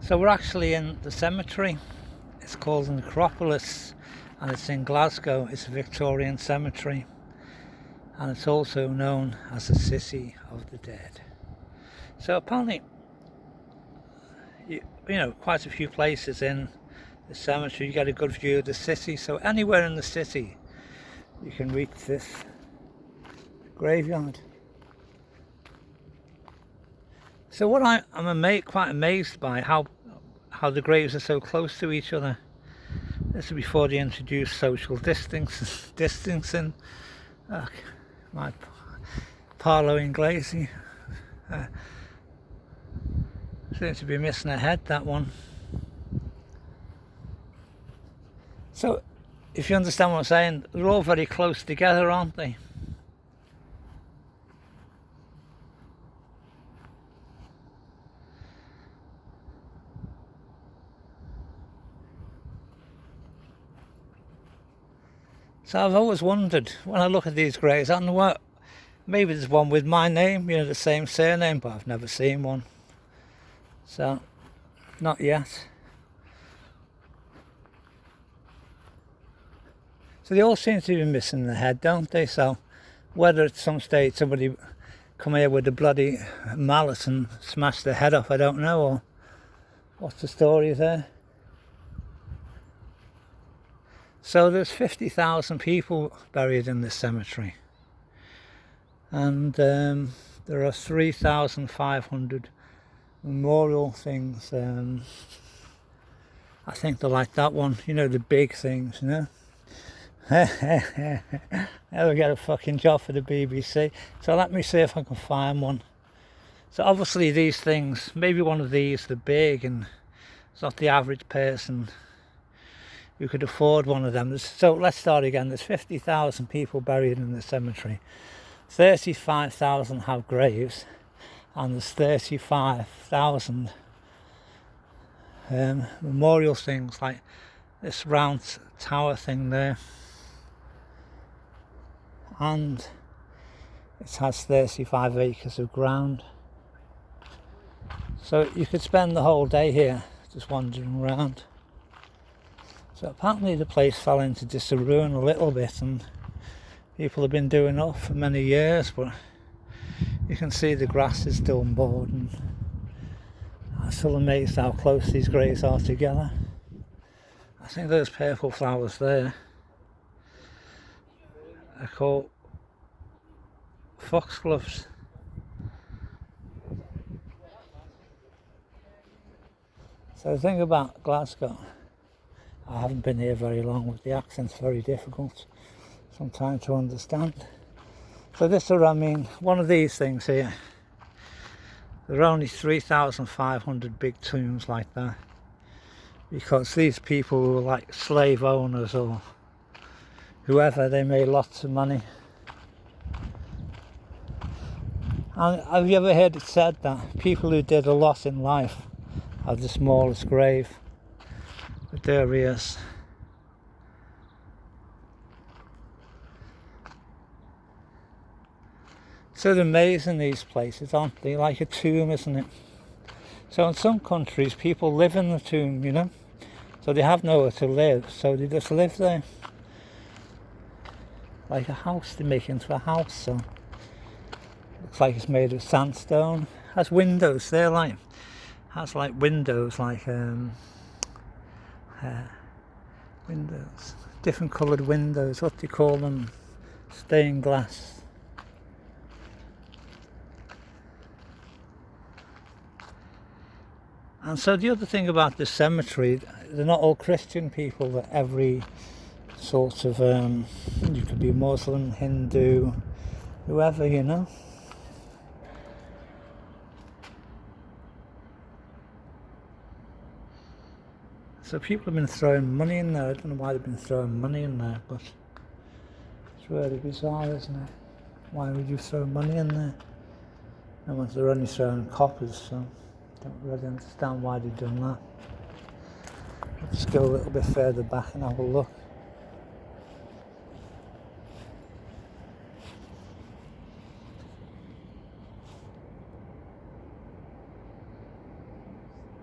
So we're actually in the cemetery. It's called the Necropolis and it's in Glasgow. It's a Victorian cemetery and it's also known as the City of the Dead. So apparently, you know, quite a few places in the cemetery you get a good view of the city. So anywhere in the city you can reach this graveyard. So what I'm quite amazed by how the graves are so close to each other. This is before they introduced social distancing. My Parlo Inglese seems to be missing a head, that one. So if you understand what I'm saying, they're all very close together, aren't they? So I've always wondered, when I look at these graves, I don't know what, maybe there's one with my name, you know, the same surname, but I've never seen one. So, not yet. So they all seem to be missing the head, don't they? So whether at some stage somebody come here with a bloody mallet and smash the head off, I don't know, or what's the story there? So there's 50,000 people buried in this cemetery, and there are 3,500 memorial things. I think they're like that one, you know, the big things, you know. Never get a fucking job for the BBC. So let me see if I can find one. So obviously these things, maybe one of these, they're big, and it's not the average person who could afford one of them. So let's start again. There's 50,000 people buried in the cemetery. 35,000 have graves, and there's 35,000 memorial things, like this round tower thing there, and it has 35 acres of ground. So you could spend the whole day here just wandering around. So apparently the place fell into disarray a little bit, and people have been doing it for many years, but you can see the grass is still mowed, and I'm still amazed how close these graves are together. I think those purple flowers there are called foxgloves. So the thing about Glasgow, I haven't been here very long, but the accent's very difficult sometimes to understand. So this is what I mean. One of these things here, there are only 3,500 big tombs like that, because these people were like slave owners or whoever, they made lots of money. And have you ever heard it said that people who did a lot in life have the smallest grave? But there he is. So they're amazing, these places, aren't they? Like a tomb, isn't it? So in some countries people live in the tomb, you know, so they have nowhere to live, so they just live there. Like a house, they make into a house. So looks like it's made of sandstone. Has windows, they're like, has like windows, like windows, different coloured windows, what do you call them? Stained glass. And so the other thing about this cemetery, they're not all Christian people, that every sort of, you could be Muslim, Hindu, whoever, you know. So people have been throwing money in there. I don't know why they've been throwing money in there, but it's really bizarre, isn't it? Why would you throw money in there? And they're only throwing coppers, so I don't really understand why they've done that. Let's go a little bit further back and have a look.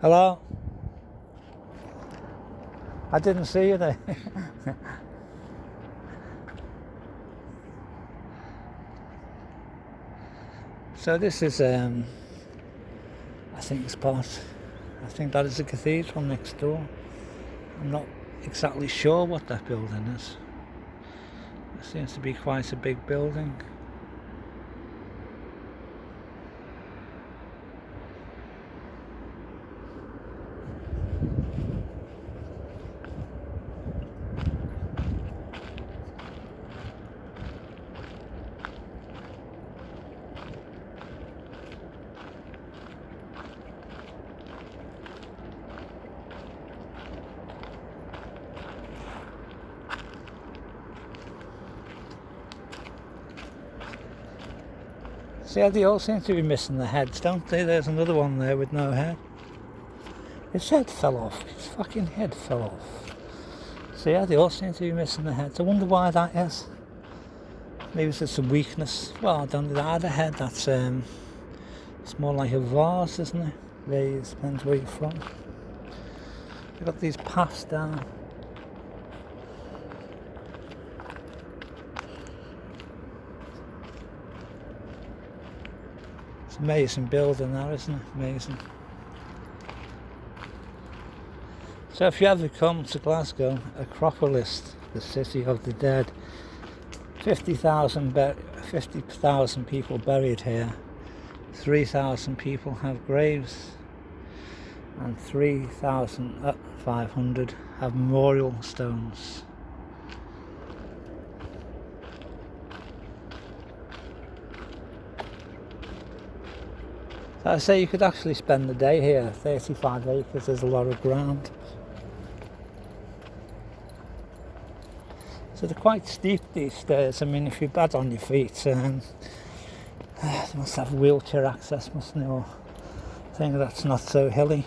Hello? I didn't see you there. So this is, I think that is a cathedral next door. I'm not exactly sure what that building is. It seems to be quite a big building. See how they all seem to be missing the heads, don't they? There's another one there with no head. His head fell off. His fucking head fell off. See how they all seem to be missing the heads. I wonder why that is. Maybe it's just a weakness. Well, I don't know. They had a head that's it's more like a vase, isn't it? Really, it depends where you're from. You've got these paths down. Amazing building that, isn't it? Amazing. So if you ever come to Glasgow, Necropolis, the city of the dead, 50,000 people buried here, 3,000 people have graves, and 3,500 have memorial stones. So I say you could actually spend the day here. 35 acres is a lot of ground. So they're quite steep, these stairs. I mean, if you're bad on your feet, they must have wheelchair access, mustn't they? Or thing that's not so hilly.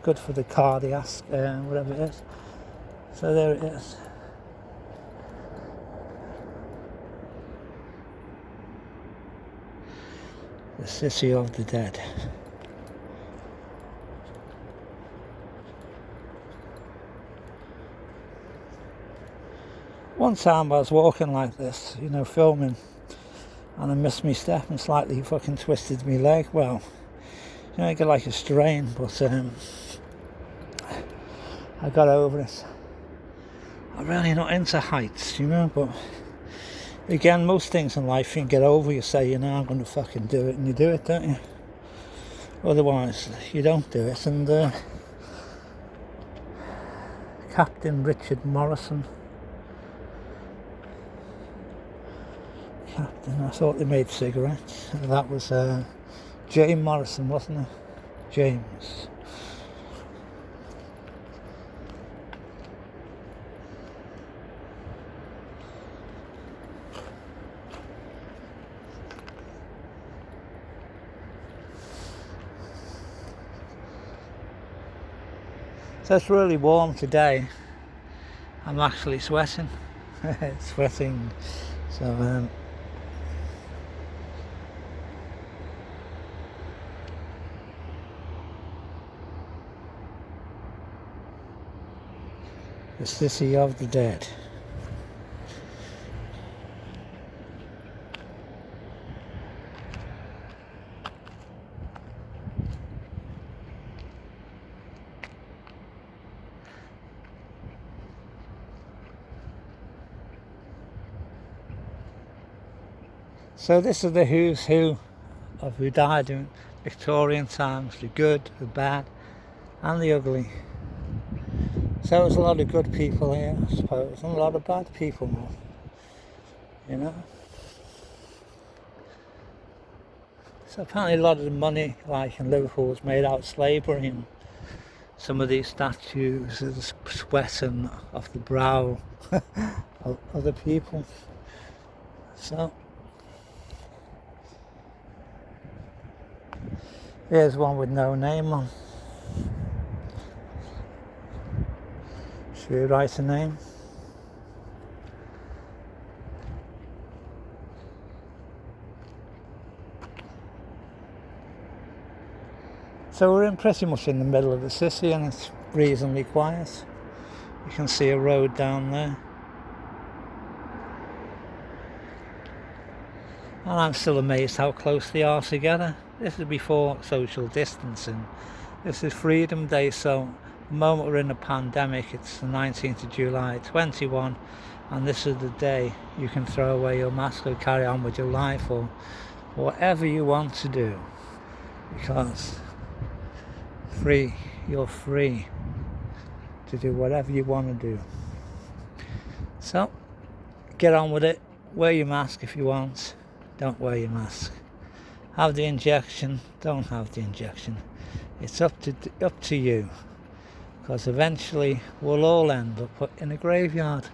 Good for the cardiac, whatever it is. So there it is. The city of the dead. One time I was walking like this, filming, and I missed my step and slightly fucking twisted my leg. Well, I get like a strain, but I got over it. I'm really not into heights, but again, most things in life you can get over. You say, I'm going to fucking do it, and you do it, don't you? Otherwise, you don't do it. And Captain Richard Morrison. I thought they made cigarettes. That was James Morrison, wasn't it? James. So it's really warm today. I'm actually sweating. Sweating. So the city of the dead. So this is the who's who of who died in Victorian times, the good, the bad and the ugly. So there's a lot of good people here, I suppose, and a lot of bad people, So apparently a lot of the money, like in Liverpool, was made out of slavery, and some of these statues are sweating off the brow of other people. So here's one with no name on. Should we write a name? So we're pretty much in the middle of the city, and it's reasonably quiet. You can see a road down there. And I'm still amazed how close they are together. This is before social distancing. This is Freedom Day, so the moment we're in a pandemic, it's the 19th of July 21, and this is the day you can throw away your mask or carry on with your life or whatever you want to do, because you're free to do whatever you want to do. So get on with it. Wear your mask if you want, don't wear your mask. Have the injection, don't have the injection. It's up to you, because eventually we'll all end up in a graveyard,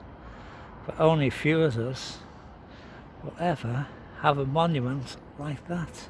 but only few of us will ever have a monument like that.